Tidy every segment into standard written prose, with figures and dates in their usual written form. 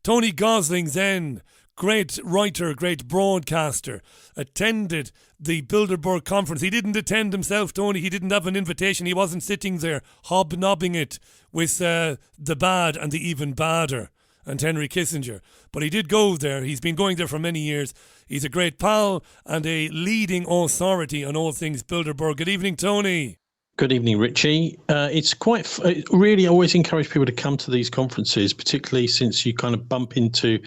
Tony Gosling then, great writer, great broadcaster, attended the Bilderberg conference. He didn't attend himself, Tony. He didn't have an invitation. He wasn't sitting there hobnobbing it with the bad and the even badder and Henry Kissinger. But he did go there. He's been going there for many years. He's a great pal and a leading authority on all things Bilderberg. Good evening, Tony. Good evening, Richie. It's really always encourage people to come to these conferences, particularly since you kind of bump into,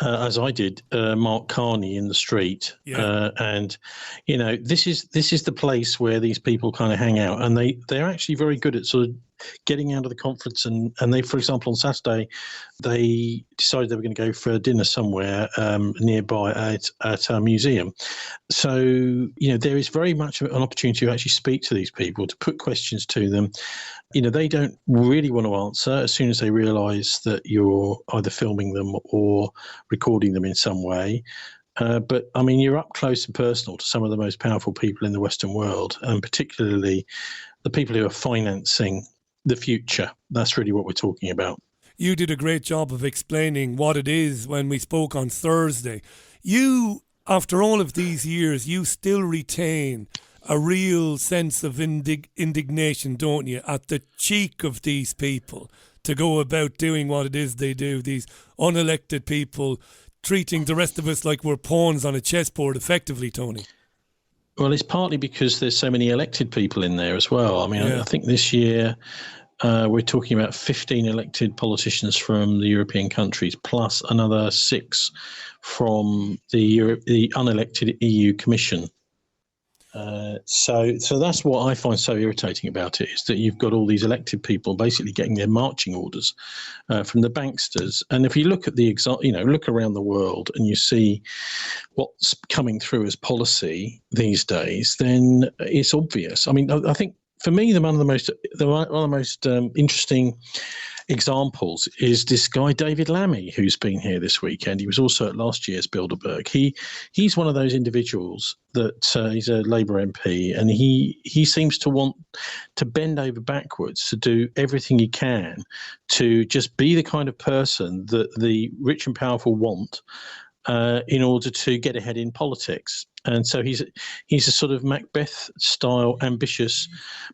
as I did, Mark Carney in the street. Yeah. And, this is the place where these people kind of hang out. And they're actually very good at sort of getting out of the conference. And they, for example, on Saturday, they decided they were going to go for dinner somewhere nearby at a museum. So, there is very much an opportunity to actually speak to these people, to put questions to them. They don't really want to answer as soon as they realise that you're either filming them or recording them in some way. But, you're up close and personal to some of the most powerful people in the Western world, and particularly the people who are financing the future. That's really what we're talking about. You did a great job of explaining what it is when we spoke on Thursday. You, after all of these years, you still retain a real sense of indignation, don't you, at the cheek of these people to go about doing what it is they do, these unelected people treating the rest of us like we're pawns on a chessboard effectively, Tony. Well, it's partly because there's so many elected people in there as well. I think this year we're talking about 15 elected politicians from the European countries, plus another 6 from the unelected EU Commission. So that's what I find so irritating about it, is that you've got all these elected people basically getting their marching orders from the banksters. And if you look at look around the world and you see what's coming through as policy these days, then it's obvious. I think for me, one of the most interesting examples is this guy David Lammy, who's been here this weekend. He was also at last year's Bilderberg. He's one of those individuals that he's a Labour MP, and he seems to want to bend over backwards to do everything he can to just be the kind of person that the rich and powerful want in order to get ahead in politics. And so he's a sort of Macbeth-style ambitious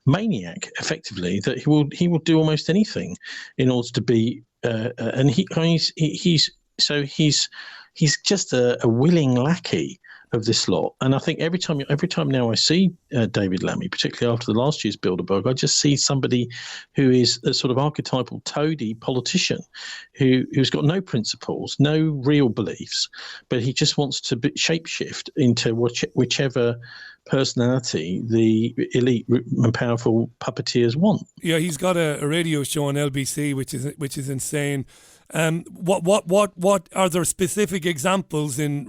maniac, effectively, that he will do almost anything in order to be. And he's just a willing lackey of this lot. And I think every time now I see David Lammy, particularly after the last year's Bilderberg, I just see somebody who is a sort of archetypal toady politician who's got no principles, no real beliefs, but he just wants to shapeshift into whichever personality the elite and powerful puppeteers want. Yeah, he's got a radio show on LBC, which is insane. What are there specific examples in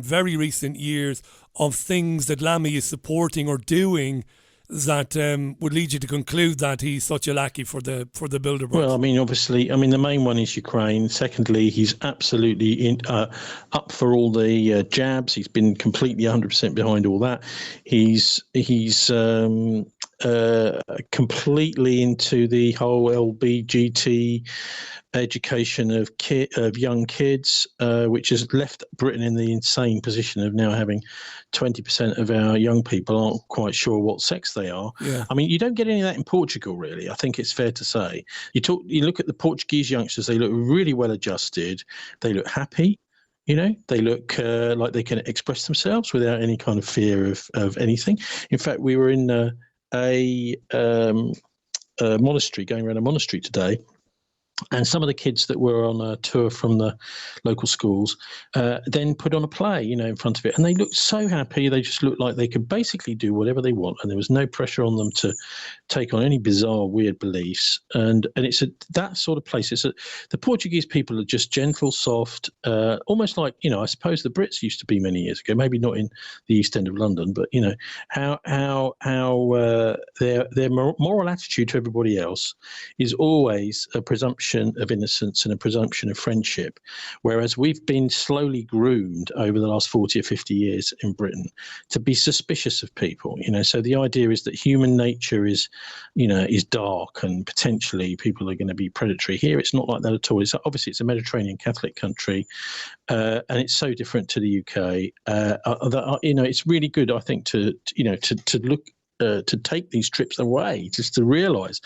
very recent years of things that Lammy is supporting or doing that would lead you to conclude that he's such a lackey for the Bilderbergs? Well, obviously, the main one is Ukraine. Secondly, he's absolutely up for all the jabs. He's been completely 100% behind all that. He's completely into the whole LBGT education of young kids, which has left Britain in the insane position of now having 20% of our young people aren't quite sure what sex they are. Yeah. You don't get any of that in Portugal, really. I think it's fair to say. You look at the Portuguese youngsters; they look really well adjusted. They look happy. They look like they can express themselves without any kind of fear of anything. In fact, we were in a monastery, going around a monastery today. And some of the kids that were on a tour from the local schools then put on a play, in front of it. And they looked so happy. They just looked like they could basically do whatever they want. And there was no pressure on them to take on any bizarre, weird beliefs. And it's that sort of place. The Portuguese people are just gentle, soft, almost like, I suppose the Brits used to be many years ago, maybe not in the East End of London, but, how their moral attitude to everybody else is always a presumption presumption of innocence and a presumption of friendship, whereas we've been slowly groomed over the last 40 or 50 years in Britain to be suspicious of people. So the idea is that human nature is dark and potentially people are going to be predatory. Here, it's not like that at all. Obviously, it's a Mediterranean Catholic country, and it's so different to the UK. It's really good, I think, to look. To take these trips away, just to realise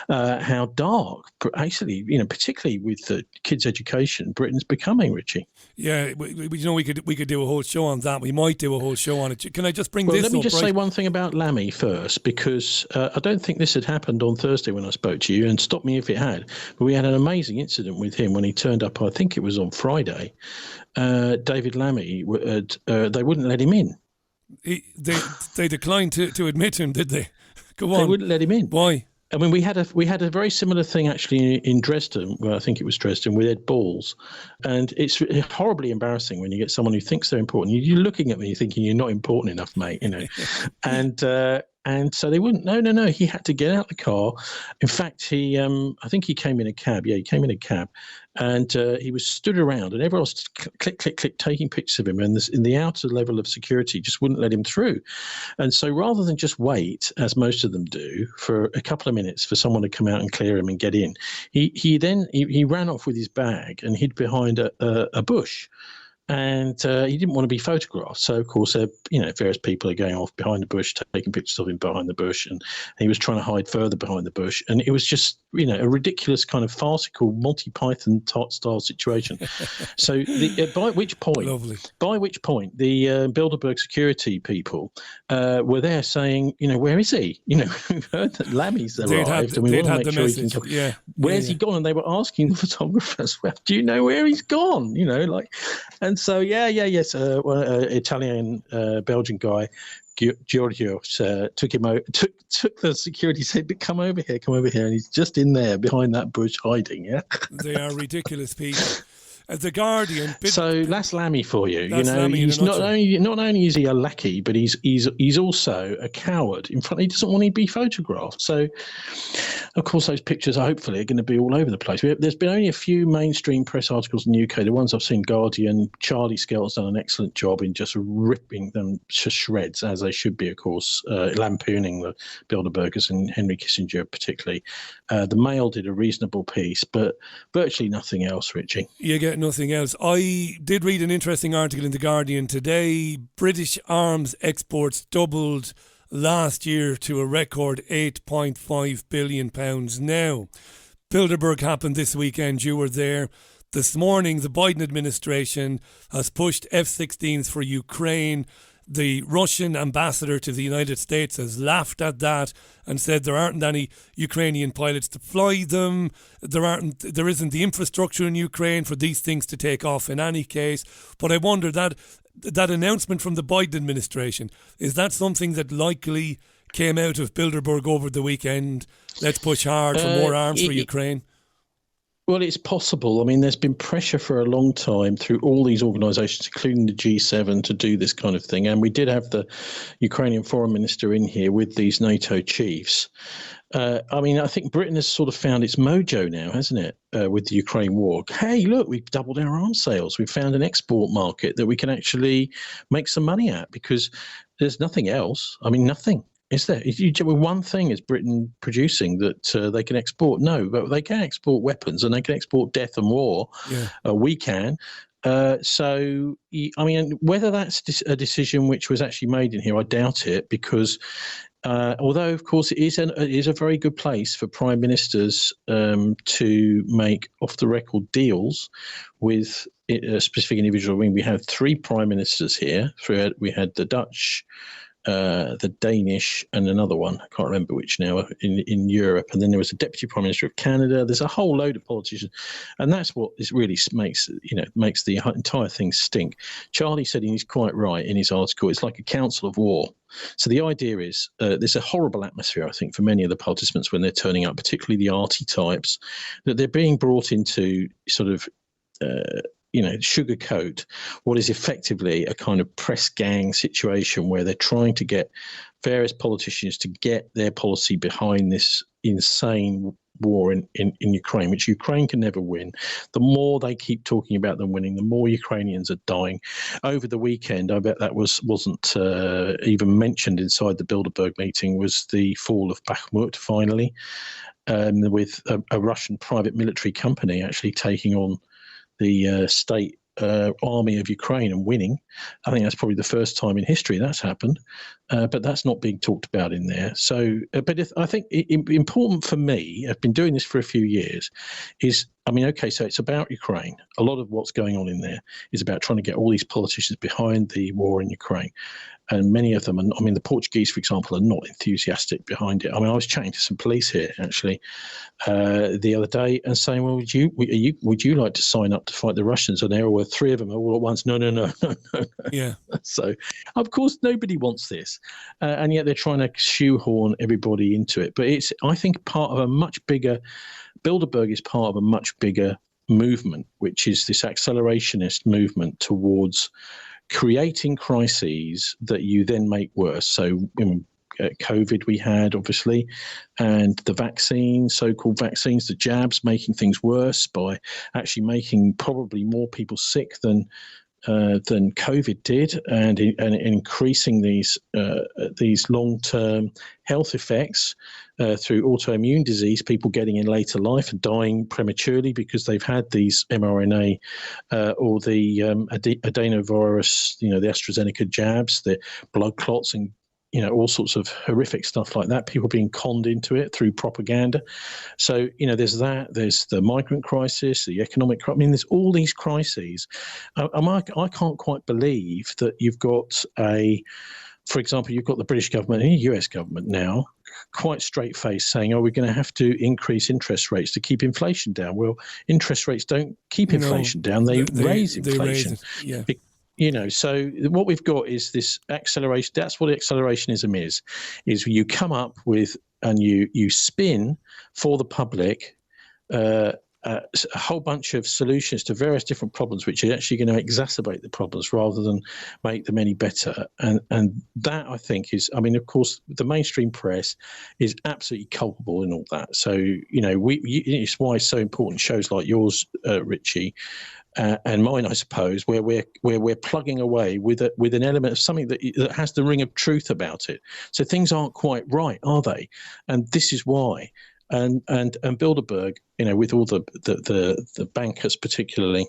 how dark, actually, particularly with the kids' education, Britain's becoming, Richie. Yeah, we could do a whole show on that. We might do a whole show on it. Can I just bring this up? Let me just say one thing about Lammy first, because I don't think this had happened on Thursday when I spoke to you, and stop me if it had, but we had an amazing incident with him when he turned up, I think it was on Friday. David Lammy, they wouldn't let him in. They declined to admit him, did they? Go on. They wouldn't let him in. Why? I mean, we had a very similar thing actually in Dresden. Well, I think it was Dresden with Ed Balls, and it's horribly embarrassing when you get someone who thinks they're important. You're looking at me thinking you're not important enough, mate. And so they wouldn't. No. He had to get out the car. In fact, I think he came in a cab. Yeah, he came in a cab, and he was stood around, and everyone was click, taking pictures of him. And in the outer level of security just wouldn't let him through. And so rather than just wait, as most of them do, for a couple of minutes for someone to come out and clear him and get in, he ran off with his bag and hid behind a bush. And he didn't want to be photographed. So, of course, various people are going off behind the bush, taking pictures of him behind the bush. And he was trying to hide further behind the bush. And it was just, a ridiculous kind of farcical Monty Python style situation. So by which point the Bilderberg security people were there saying, where is he? We've heard that Lammy's arrived and we want to make sure he can come. Yeah. Where's he gone? And they were asking the photographers, well, do you know where he's gone? And so, yes, Italian, Belgian guy, Giorgio, took him out, took the security, said, come over here, and he's just in there behind that bush hiding. Yeah, they are ridiculous people. As the Guardian, so that's Lammy for you. Lammy he's not only is he a lackey, but he's also a coward. In front, he doesn't want to be photographed. So, of course, those pictures hopefully are going to be all over the place. There's been only a few mainstream press articles in the UK. The ones I've seen, Guardian, Charlie Skelton's done an excellent job in just ripping them to shreds, as they should be, of course, lampooning the Bilderbergers and Henry Kissinger particularly. The Mail did a reasonable piece, but virtually nothing else, Richie. You get nothing else. I did read an interesting article in The Guardian today. British arms exports doubled last year to a record £8.5 billion. Now, Bilderberg happened this weekend. You were there. This morning, the Biden administration has pushed F-16s for Ukraine. The Russian ambassador to the United States has laughed at that and said there aren't any Ukrainian pilots to fly them. There isn't the infrastructure in Ukraine for these things to take off in any case. But I wonder that announcement from the Biden administration, is that something that likely came out of Bilderberg over the weekend? Let's push hard for more arms for Ukraine. Well, it's possible. I mean, there's been pressure for a long time through all these organisations, including the G7, to do this kind of thing. And we did have the Ukrainian foreign minister in here with these NATO chiefs. I think Britain has sort of found its mojo now, hasn't it, with the Ukraine war? Hey, look, we've doubled our arms sales. We've found an export market that we can actually make some money at, because there's nothing else. I mean, nothing. Is there? One thing is Britain producing that they can export? No, but they can export weapons and they can export death and war. Yeah. We can. So, I mean, whether that's a decision which was actually made in here, I doubt it, because although, of course, it is a very good place for prime ministers to make off-the-record deals with a specific individual. I mean, we have three prime ministers here. We had the Dutch, the Danish, and another one, I can't remember which now, in Europe. And then there was the Deputy Prime Minister of Canada. There's a whole load of politicians. And that's what this really makes the entire thing stink. Charlie said, and he's quite right in his article, it's like a council of war. So the idea is there's a horrible atmosphere, I think, for many of the participants when they're turning up, particularly the arty types, that they're being brought into sort of sugarcoat what is effectively a kind of press gang situation where they're trying to get various politicians to get their policy behind this insane war in Ukraine, which Ukraine can never win. The more they keep talking about them winning, the more Ukrainians are dying. Over the weekend, I bet that wasn't even mentioned inside the Bilderberg meeting, was the fall of Bakhmut finally, with a Russian private military company actually taking on the state army of Ukraine and winning. I think that's probably the first time in history that's happened, but that's not being talked about in there. So, I think important for me, I've been doing this for a few years, is, I mean, okay, so it's about Ukraine. A lot of what's going on in there is about trying to get all these politicians behind the war in Ukraine. And many of them, I mean, the Portuguese, for example, are not enthusiastic behind it. I mean, I was chatting to some police here, actually, the other day and saying, well, would you like to sign up to fight the Russians? And there were three of them all at once. No. Yeah. So, of course, nobody wants this. And yet they're trying to shoehorn everybody into it. But it's, I think, part of a much bigger, Bilderberg is part of a much bigger movement, which is this accelerationist movement towards creating crises that you then make worse. So COVID we had, obviously, and the vaccines, so-called vaccines, the jabs, making things worse by actually making probably more people sick than COVID did, and increasing these long-term health effects through autoimmune disease, people getting in later life and dying prematurely because they've had these mRNA or the adenovirus, the AstraZeneca jabs, the blood clots, and all sorts of horrific stuff like that, people being conned into it through propaganda. So, there's that, there's the migrant crisis, the economic crisis. I mean, there's all these crises. I can't quite believe that you've got for example, you've got the British government and the US government now quite straight-faced saying, we're going to have to increase interest rates to keep inflation down. Well, interest rates don't keep inflation down, they raise inflation. They raise it, yeah. So what we've got is this acceleration. That's what accelerationism is you come up with and you spin for the public a whole bunch of solutions to various different problems, which are actually going to exacerbate the problems rather than make them any better. And that, I think, is, I mean, of course, the mainstream press is absolutely culpable in all that. So, it's why it's so important shows like yours, Richie, and mine, I suppose, where we're plugging away with an element of something that has the ring of truth about it. So things aren't quite right, are they? And this is why. And Bilderberg, with all the bankers particularly,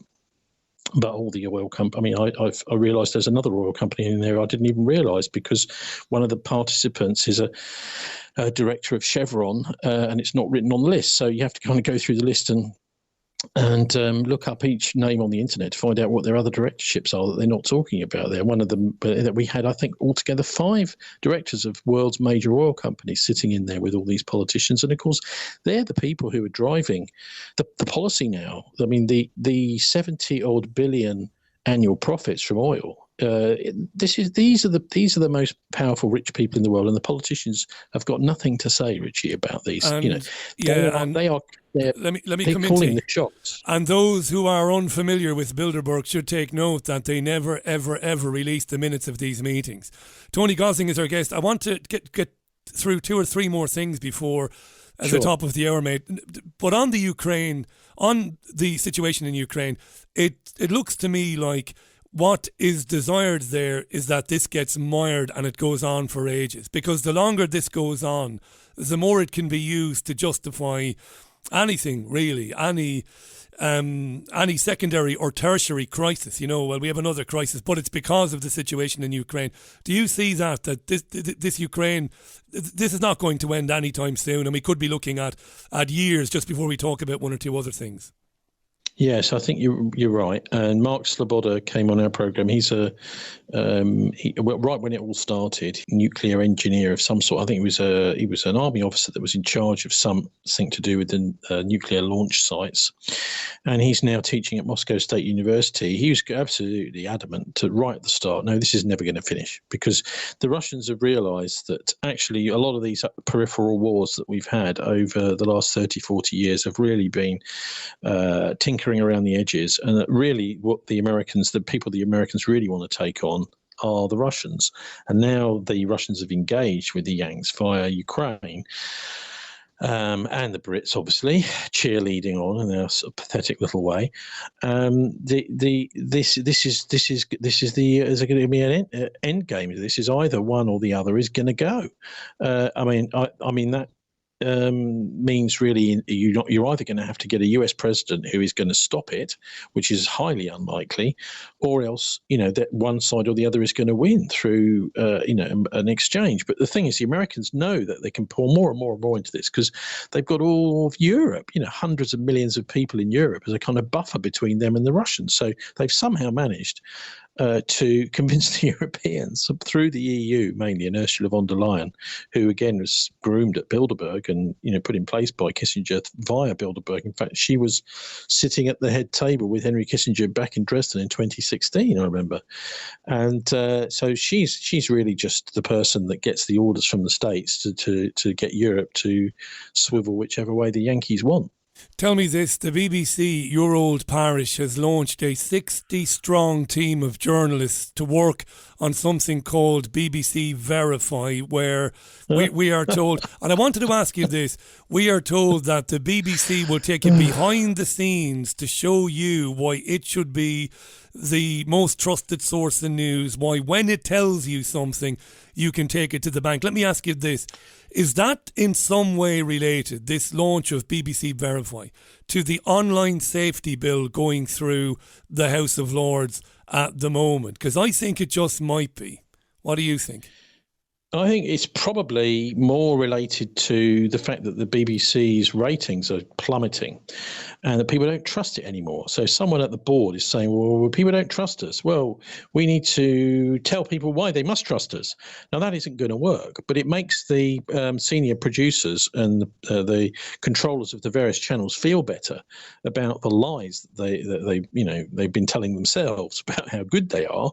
but all the oil company. I mean, I realised there's another oil company in there I didn't even realise, because one of the participants is a director of Chevron, and it's not written on the list. So you have to kind of go through the list and look up each name on the internet to find out what their other directorships are that they're not talking about there. One of them that we had, I think, altogether 5 directors of world's major oil companies sitting in there with all these politicians. And of course, they're the people who are driving the policy now. I mean, the 70 odd billion annual profits from oil. These are the most powerful rich people in the world, and the politicians have got nothing to say, Richie, about these. Let me come calling into the shots. And those who are unfamiliar with Bilderberg should take note that they never, ever, ever release the minutes of these meetings. Tony Gosling is our guest. I want to get through 2 or 3 more things before the top of the hour, mate. But on the Ukraine, on the situation in Ukraine, it looks to me like what is desired there is that this gets mired and it goes on for ages, because the longer this goes on, the more it can be used to justify anything, really, any secondary or tertiary crisis. Well, we have another crisis, but it's because of the situation in Ukraine. Do you see that this Ukraine, this is not going to end anytime soon, and we could be looking at years just before we talk about 1 or 2 other things? Yes, I think you're right. And Mark Sloboda came on our program. He's right when it all started, nuclear engineer of some sort. I think he was an army officer that was in charge of something to do with the nuclear launch sites. And he's now teaching at Moscow State University. He was absolutely adamant right at the start, no, this is never going to finish, because the Russians have realised that actually a lot of these peripheral wars that we've had over the last 30, 40 years have really been tinkering around the edges, and that really what the Americans really want to take on are the Russians. And now the Russians have engaged with the Yanks via Ukraine. and the Brits obviously cheerleading on in their sort of pathetic little way. This is going to be an end game. This is either one or the other is going to go. I mean that means really you're either going to have to get a US president who is going to stop it, which is highly unlikely, or else that one side or the other is going to win through an exchange. But the thing is, the Americans know that they can pour more and more and more into this because they've got all of Europe, hundreds of millions of people in Europe as a kind of buffer between them and the Russians. So they've somehow managed to convince the Europeans through the EU, mainly, and Ursula von der Leyen, who again was groomed at Bilderberg and put in place by Kissinger via Bilderberg. In fact, she was sitting at the head table with Henry Kissinger back in Dresden in 2016, I remember. And so she's really just the person that gets the orders from the States to get Europe to swivel whichever way the Yankees want. Tell me this, the BBC, your old parish, has launched a 60-strong team of journalists to work on something called BBC Verify, where we are told, and I wanted to ask you this, we are told that the BBC will take you behind the scenes to show you why it should be the most trusted source in news, why when it tells you something, you can take it to the bank. Let me ask you this. Is that in some way related, this launch of BBC Verify, to the online safety bill going through the House of Lords at the moment? Because I think it just might be. What do you think? I think it's probably more related to the fact that the BBC's ratings are plummeting and that people don't trust it anymore. So someone at the board is saying, well, people don't trust us. Well, we need to tell people why they must trust us. Now, that isn't going to work, but it makes the senior producers and the controllers of the various channels feel better about the lies that they've been telling themselves about how good they are.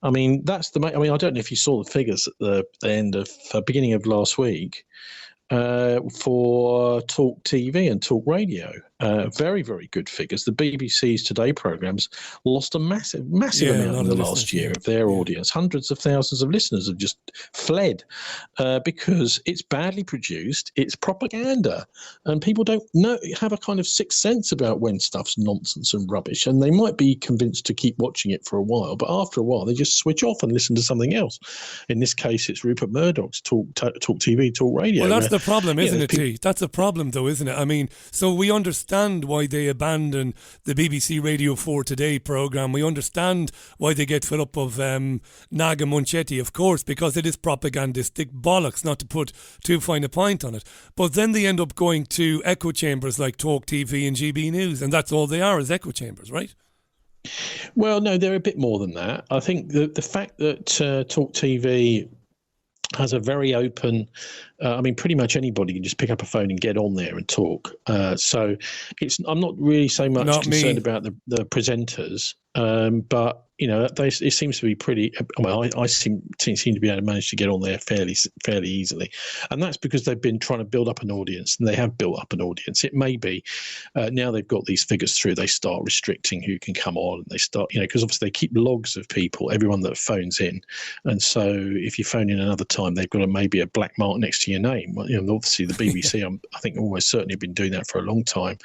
I mean, I don't know if you saw the figures at the end of beginning of last week for Talk TV and Talk Radio. Very, very good figures. The BBC's Today programmes lost a massive amount in the last year of their audience. Hundreds of thousands of listeners have just fled because it's badly produced, it's propaganda, and people don't have a kind of sixth sense about when stuff's nonsense and rubbish, and they might be convinced to keep watching it for a while, but after a while they just switch off and listen to something else. In this case, it's Rupert Murdoch's Talk TV, Talk Radio. Well, that's the problem, isn't it, T? That's a problem, though, isn't it? I mean, so we understand why they abandon the BBC Radio 4 Today programme. We understand why they get fed up of Naga Munchetti, of course, because it is propagandistic bollocks, not to put too fine a point on it. But then they end up going to echo chambers like Talk TV and GB News, and that's all they are, is echo chambers, right? Well, no, they're a bit more than that. I think the fact that Talk TV has a very open, pretty much anybody can just pick up a phone and get on there and talk. So I'm not really so much concerned about the presenters, but it seems to be pretty. I seem to be able to manage to get on there fairly easily, and that's because they've been trying to build up an audience, and they have built up an audience. It may be now they've got these figures through, they start restricting who can come on, and they start, because obviously they keep logs of people, everyone that phones in, and so if you phone in another time, they've got maybe a black mark next to your name. Well, obviously the BBC, I think almost certainly been doing that for a long time,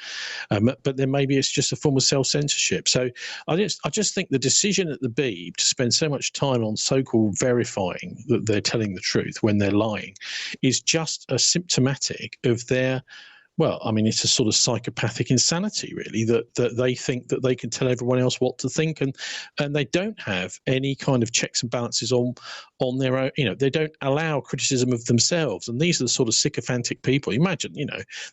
but then maybe it's just a form of self-censorship. So I just think the decision at the Beeb to spend so much time on so-called verifying that they're telling the truth when they're lying is just a symptomatic of their, it's a sort of psychopathic insanity, really, that they think that they can tell everyone else what to think, and they don't have any kind of checks and balances on their own. They don't allow criticism of themselves, and these are the sort of sycophantic people. Imagine,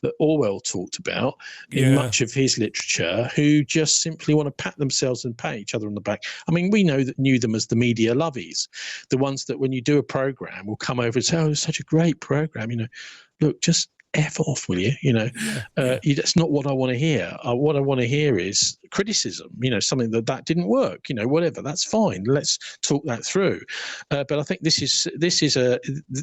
that Orwell talked about in much of his literature, who just simply want to pat themselves and pat each other on the back. I mean, we knew them as the media lovies, the ones that when you do a program will come over and say, "Oh, it's such a great program," look, just F off, will you? That's not what I want to hear. What I want to hear is criticism, something that didn't work, whatever, that's fine. Let's talk that through. But I think this is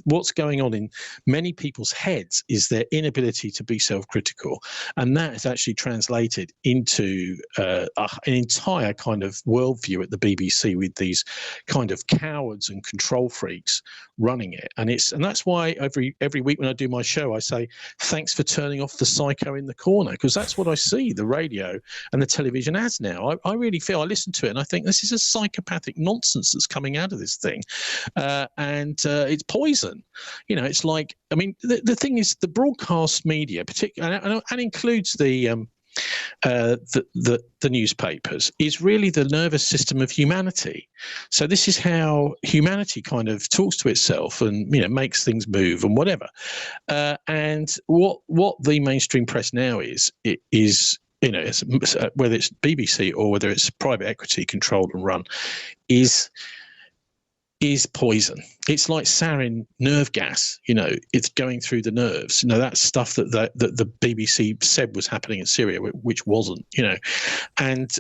what's going on in many people's heads is their inability to be self-critical. And that is actually translated into an entire kind of worldview at the BBC with these kind of cowards and control freaks running it. And that's why every week when I do my show, I say, thanks for turning off the psycho in the corner, because that's what I see the radio and the television as now. I really feel, I listen to it and I think this is a psychopathic nonsense that's coming out of this thing, and it's poison. You know, it's like, I mean, the thing is, the broadcast media, particularly, and includes the newspapers, is really the nervous system of humanity. So this is how humanity kind of talks to itself and, you know, makes things move and whatever. And what the mainstream press now is, you know, whether it's BBC or whether it's private equity controlled and run, is poison. It's like sarin nerve gas. You know, it's going through the nerves. You know, that's stuff that the BBC said was happening in Syria, which wasn't. You know, and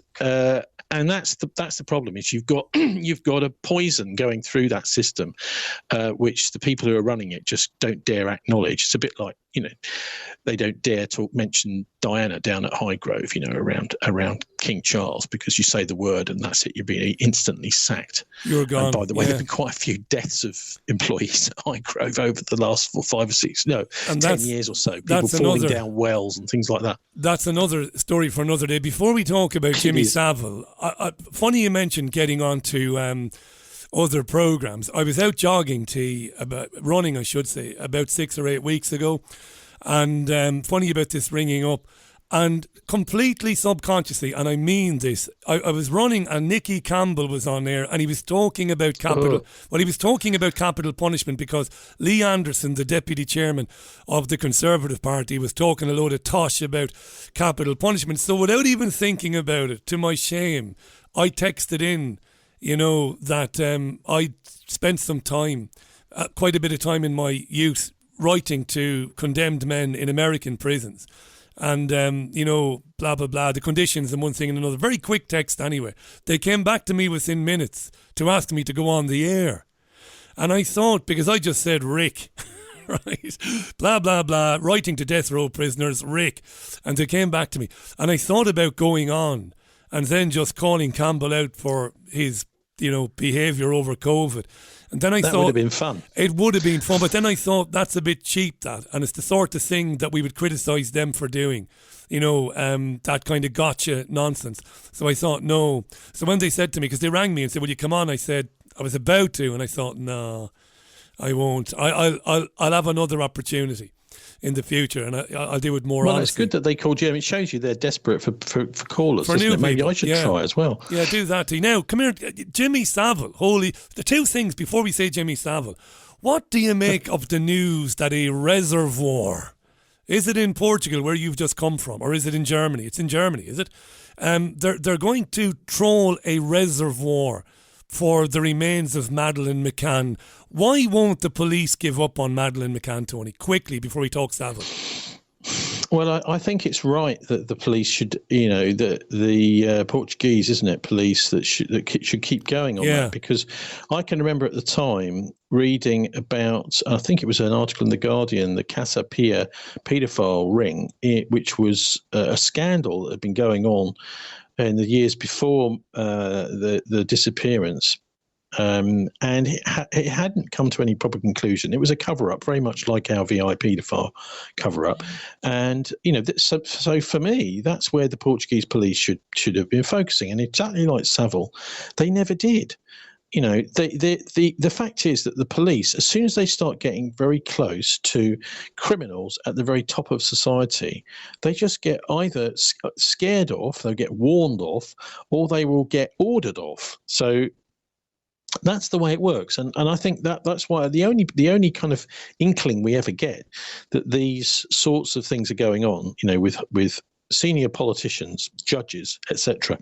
that's the problem. Is you've got a poison going through that system, which the people who are running it just don't dare acknowledge. It's a bit like, you know, they don't dare mention Diana down at Highgrove, you know, around King Charles, because you say the word and that's it, you're being instantly sacked. You're gone. And by the way, there've been quite a few deaths of employees at Highgrove over the last 5 or 6, 10 years or so. People falling down wells and things like that. That's another story for another day. Before we talk about Jimmy Savile, funny you mentioned getting on to other programs. I was out jogging, running, I should say, about 6 or 8 weeks ago. And funny about this ringing up. And completely subconsciously, and I mean this, I was running and Nicky Campbell was on there and he was talking about capital. Well, he was talking about capital punishment because Lee Anderson, the deputy chairman of the Conservative Party, was talking a load of tosh about capital punishment. So without even thinking about it, to my shame, I texted in, you know, that I spent some time, quite a bit of time in my youth, writing to condemned men in American prisons. And, you know, blah, blah, blah, the conditions and one thing and another. Very quick text anyway. They came back to me within minutes to ask me to go on the air. And I thought, because I just said Rick, right, blah, blah, blah, writing to death row prisoners, Rick. And they came back to me. And I thought about going on and then just calling Campbell out for his, you know, behaviour over COVID. And then I thought, would have been fun. It would have been fun, but then I thought that's a bit cheap, that, and it's the sort of thing that we would criticise them for doing, you know, that kind of gotcha nonsense. So I thought, no. So when they said to me, because they rang me and said, will you come on? I said, I was about to, and I thought, no, I won't. I'll have another opportunity in the future, and I'll do it more honestly. Well, it's good that they called you. It shows you they're desperate for callers, for new Maybe people. I should try as well. Yeah, do that too. Now, come here, Jimmy Savile. The two things before we say Jimmy Savile. What do you make of the news that a reservoir, is it in Portugal where you've just come from, or is it in Germany? It's in Germany, is it? They're going to troll a reservoir for the remains of Madeleine McCann. Why won't the police give up on Madeleine McCann, Tony? Quickly, before we talk Savile. Well, I think it's right that the police should, you know, the Portuguese, isn't it, police that should keep going on that, because I can remember at the time reading about, I think it was an article in The Guardian, the Casa Pia paedophile ring, which was a scandal that had been going on in the years before the disappearance. And it hadn't come to any proper conclusion. It was a cover-up, very much like our VI paedophile cover-up. And, you know, so for me, that's where the Portuguese police should have been focusing. And exactly like Savile, they never did. You know, the fact is that the police, as soon as they start getting very close to criminals at the very top of society, they just get either scared off, they'll get warned off, or they will get ordered off. So that's the way it works, and I think that's why the only kind of inkling we ever get that these sorts of things are going on, you know, with senior politicians, judges, etc.,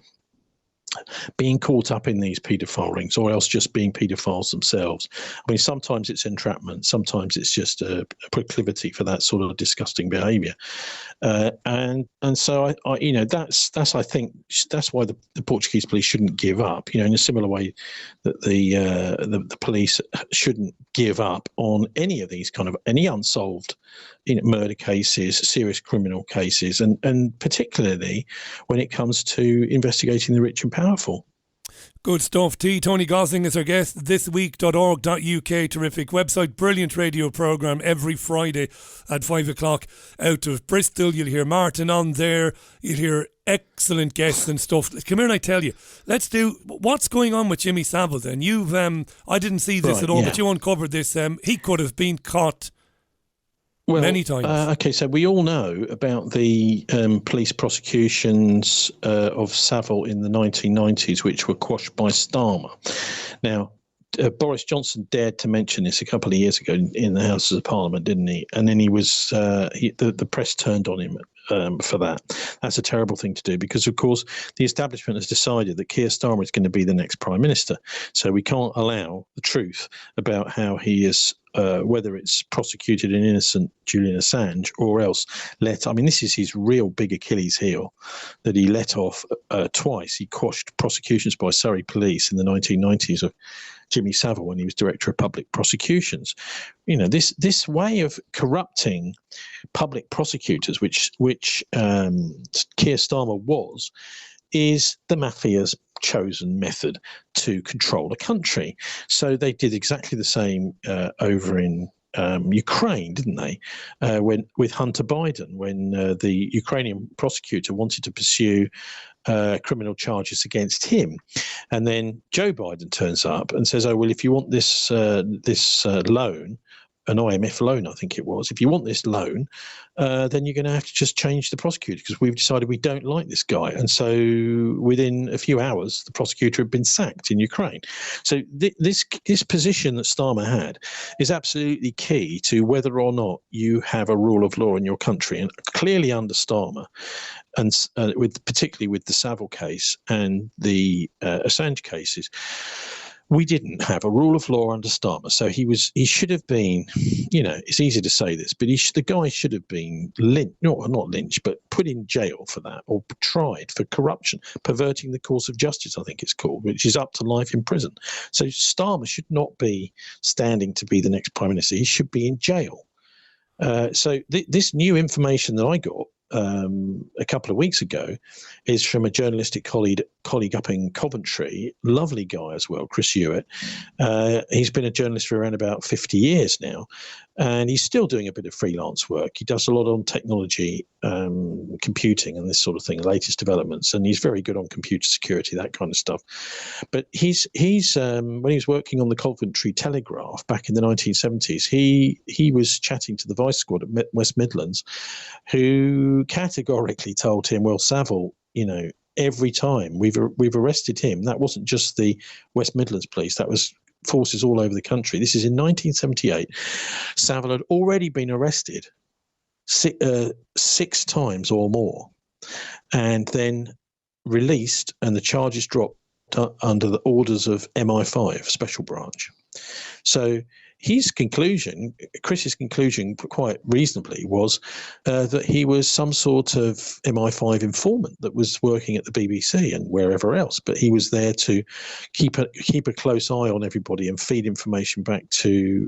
being caught up in these paedophile rings, or else just being paedophiles themselves. I mean, sometimes it's entrapment, sometimes it's just a proclivity for that sort of disgusting behaviour, and so I you know, that's I think that's why the Portuguese police shouldn't give up. You know, in a similar way that the police shouldn't give up on any of these kind of any unsolved, you know, murder cases, serious criminal cases, and particularly when it comes to investigating the rich and powerful. Good stuff. Tony Gosling is our guest. Thisweek.org.uk. Terrific website. Brilliant radio programme every Friday at 5 o'clock out of Bristol. You'll hear Martin on there. You'll hear excellent guests and stuff. Come here and I tell you. Let's do... What's going on with Jimmy Savile then? You've... I didn't see this at all, but you uncovered this. He could have been caught... many times. Okay, so we all know about the police prosecutions of Savile in the 1990s, which were quashed by Starmer. Now, Boris Johnson dared to mention this a couple of years ago in the Houses of Parliament, didn't he? And then he was the press turned on him for that. That's a terrible thing to do because, of course, the establishment has decided that Keir Starmer is going to be the next Prime Minister. So we can't allow the truth about how he is, whether it's prosecuted an innocent Julian Assange or else this is his real big Achilles heel, that he let off twice. He quashed prosecutions by Surrey police in the 1990s of Jimmy Savile when he was Director of Public Prosecutions. You know, this way of corrupting public prosecutors, which Keir Starmer was, is the mafia's chosen method to control a country. So they did exactly the same over in Ukraine, didn't they? With Hunter Biden, when the Ukrainian prosecutor wanted to pursue criminal charges against him, and then Joe Biden turns up and says, "Oh well, if you want this loan." An IMF loan, I think it was. If you want this loan, then you're going to have to just change the prosecutor because we've decided we don't like this guy. And so within a few hours, the prosecutor had been sacked in Ukraine. So this position that Starmer had is absolutely key to whether or not you have a rule of law in your country. And clearly under Starmer, and particularly with the Savile case and the Assange cases, we didn't have a rule of law under Starmer. So he should have been, you know, it's easy to say this, but the guy should have been not lynched, but put in jail for that, or tried for corruption, perverting the course of justice, I think it's called, which is up to life in prison. So Starmer should not be standing to be the next Prime Minister. He should be in jail. So this new information that I got a couple of weeks ago is from a journalistic colleague up in Coventry, lovely guy as well, Chris Hewitt. He's been a journalist for around about 50 years now, and he's still doing a bit of freelance work. He does a lot on technology, computing and this sort of thing, latest developments, and he's very good on computer security, that kind of stuff. But he's when he was working on the Coventry Telegraph back in the 1970s, he was chatting to the Vice Squad at West Midlands, who categorically told him, well, Savile, you know, every time we've arrested him, that wasn't just the West Midlands police, that was forces all over the country. This is in 1978. Savile had already been arrested six times or more, and then released, and the charges dropped under the orders of MI5 Special Branch. So Chris's conclusion, quite reasonably, was that he was some sort of MI5 informant that was working at the BBC and wherever else, but he was there to keep a close eye on everybody and feed information back to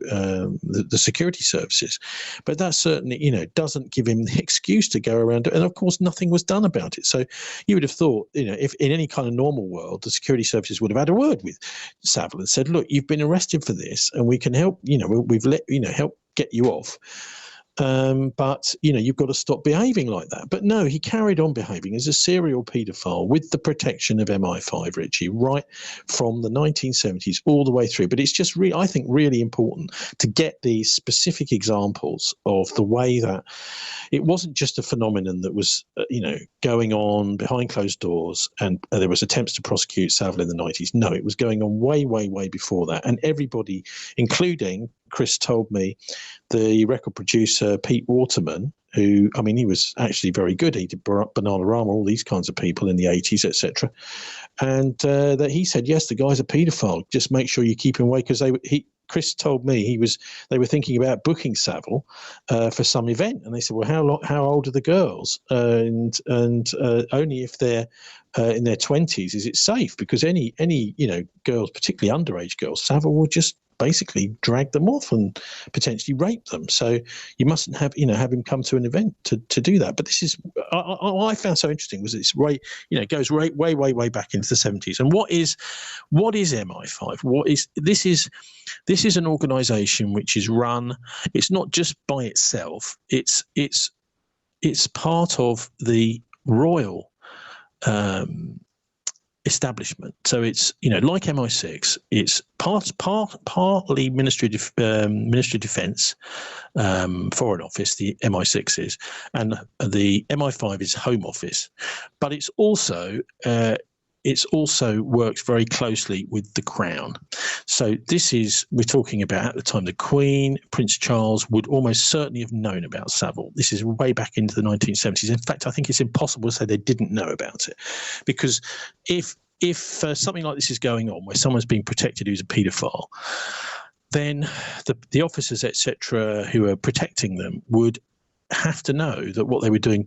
the security services. But that certainly, you know, doesn't give him the excuse to go around, and of course nothing was done about it. So you would have thought, you know, if in any kind of normal world, the security services would have had a word with Savile and said, look, you've been arrested for this and we can help, you know, we've let, you know, help get you off. But, you know, you've got to stop behaving like that. But no, he carried on behaving as a serial paedophile with the protection of MI5, Richie, right from the 1970s all the way through. But it's just, I think, really important to get these specific examples of the way that it wasn't just a phenomenon that was, you know, going on behind closed doors and there was attempts to prosecute Savile in the 90s. No, it was going on way, way, way before that. And everybody, including, Chris told me, the record producer Pete Waterman, who, I mean, he was actually very good. He did Bananarama, all these kinds of people in the 80s, etc. And that he said, yes, the guy's a paedophile. Just make sure you keep him away, because Chris told me they were thinking about booking Savile for some event, and they said, well, how old are the girls? And only if they're in their 20s is it safe, because any you know, girls, particularly underage girls, Savile will just basically drag them off and potentially rape them. So you mustn't have him come to an event to do that. But this is I found so interesting was it's goes way back into the 70s. And what is MI5? This is an organization which is run, it's not just by itself, it's part of the royal establishment. So it's like MI6, it's partly Ministry of Defence, Foreign Office, the MI6 is, and the MI5 is Home Office, but it's also works very closely with the Crown. So we're talking about at the time the Queen, Prince Charles would almost certainly have known about Savile. This is way back into the 1970s. In fact, I think it's impossible to say they didn't know about it, because if something like this is going on where someone's being protected who's a paedophile, then the officers, etc., who are protecting them would have to know that what they were doing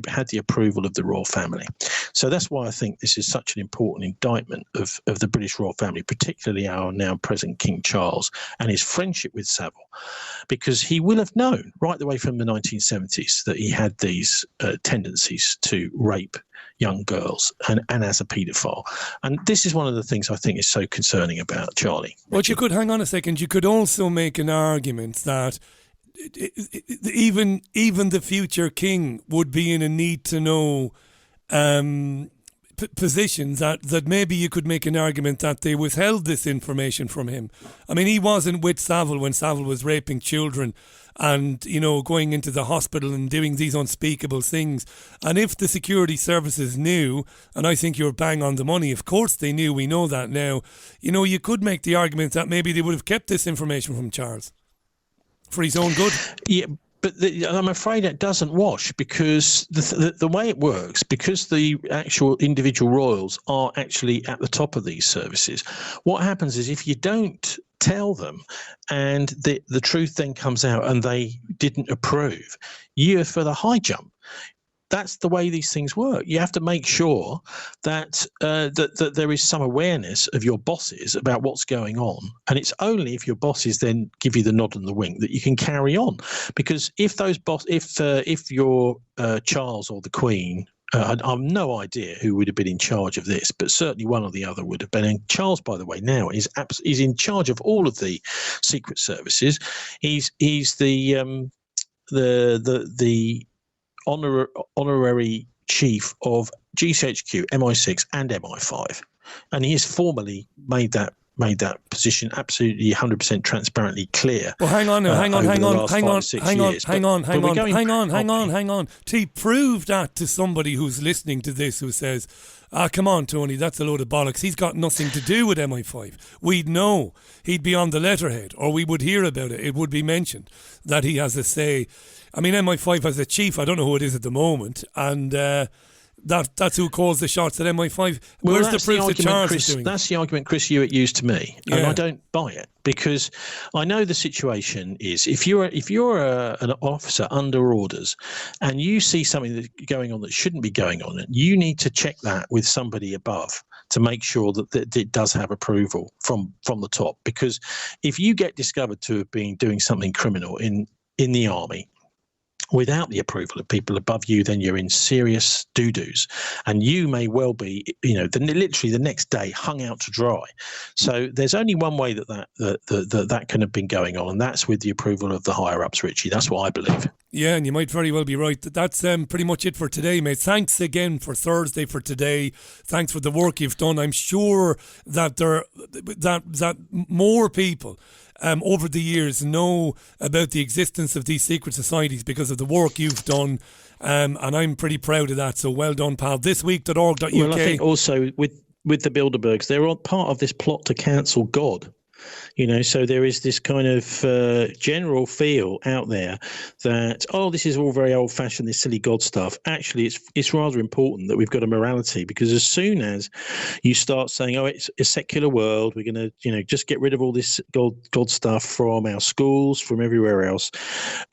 had the approval of the royal family. So that's why I think this is such an important indictment of the British royal family, particularly our now present King Charles and his friendship with Savile, because he will have known right the way from the 1970s that he had these tendencies to rape young girls and as a paedophile. And this is one of the things I think is so concerning about Charlie. But you could, hang on a second, you could also make an argument that even the future king would be in a need to know positions that maybe you could make an argument that they withheld this information from him. I mean, he wasn't with Savile when Savile was raping children and, going into the hospital and doing these unspeakable things. And if the security services knew, and I think you're bang on the money, of course they knew, we know that now, you could make the argument that maybe they would have kept this information from Charles for his own good. Yeah, but I'm afraid it doesn't wash, because the way it works, because the actual individual royals are actually at the top of these services, what happens is if you don't tell them and the truth then comes out and they didn't approve, you're for the high jump. That's the way these things work. You have to make sure that that there is some awareness of your bosses about what's going on, and it's only if your bosses then give you the nod and the wink that you can carry on. Because if your Charles or the Queen, I've no idea who would have been in charge of this, but certainly one or the other would have been. And Charles, by the way, now is in charge of all of the secret services. He's the honorary chief of GCHQ, MI6 and MI5, and he has formally made that position absolutely 100% transparently clear. Well, hang on. To prove that to somebody who's listening to this, who says, come on, Tony, that's a load of bollocks. He's got nothing to do with MI5. We'd know. He'd be on the letterhead, or we would hear about it. It would be mentioned that he has a say. I mean, MI5 has a chief. I don't know who it is at the moment. And that's who calls the shots at MI5. Where's the proof that Charles is doing? That's the argument Chris Hewitt used to me. Yeah. And I don't buy it, because I know the situation is if you're an officer under orders and you see something that's going on that shouldn't be going on, you need to check that with somebody above to make sure that it does have approval from the top. Because if you get discovered to have been doing something criminal in the army without the approval of people above you, then you're in serious doo-doos, and you may well be, literally the next day hung out to dry. So there's only one way that can have been going on, and that's with the approval of the higher ups, Richie. That's what I believe. Yeah, and you might very well be right. That's pretty much it for today, mate. Thanks again for Thursday for today. Thanks for the work you've done. I'm sure that that more people over the years know about the existence of these secret societies because of the work you've done, and I'm pretty proud of that. So well done, pal. Thisweek.org.uk. Well, I think also with the Bilderbergs, they're all part of this plot to cancel God. So there is this kind of general feel out there that, this is all very old-fashioned, this silly God stuff. Actually, it's rather important that we've got a morality, because as soon as you start saying, it's a secular world, we're going to, just get rid of all this God stuff from our schools, from everywhere else,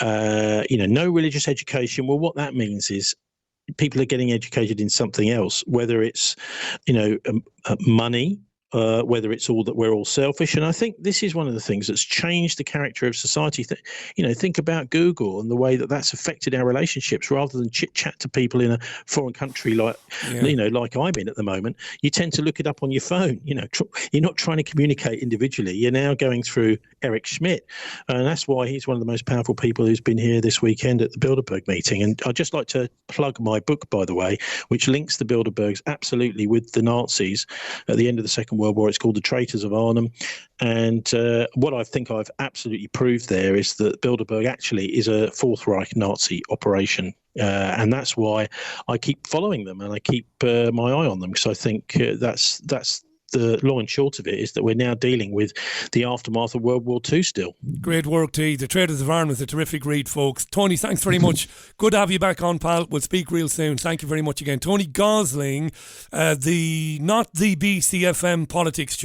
no religious education. Well, what that means is people are getting educated in something else, whether it's, money, whether it's all that we're all selfish. And I think this is one of the things that's changed the character of society. Think about Google and the way that that's affected our relationships. Rather than chit chat to people in a foreign country like I'm in at the moment, you tend to look it up on your phone. You're not trying to communicate individually. You're now going through Eric Schmidt, and that's why he's one of the most powerful people who's been here this weekend at the Bilderberg meeting. And I'd just like to plug my book, by the way, which links the Bilderbergs absolutely with the Nazis at the end of the Second World War. It's called The Traitors of Arnhem. And what I think I've absolutely proved there is that Bilderberg actually is a Fourth Reich Nazi operation. And that's why I keep following them and I keep my eye on them, because I think that's the long and short of it is that we're now dealing with the aftermath of World War II still. Great work, T. The Traitors of Arnhem is a terrific read, folks. Tony, thanks very much. Good to have you back on, pal. We'll speak real soon. Thank you very much again. Tony Gosling, not the BCFM Politics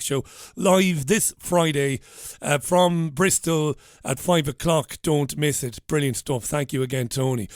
Show, live this Friday from Bristol at 5 o'clock. Don't miss it. Brilliant stuff. Thank you again, Tony.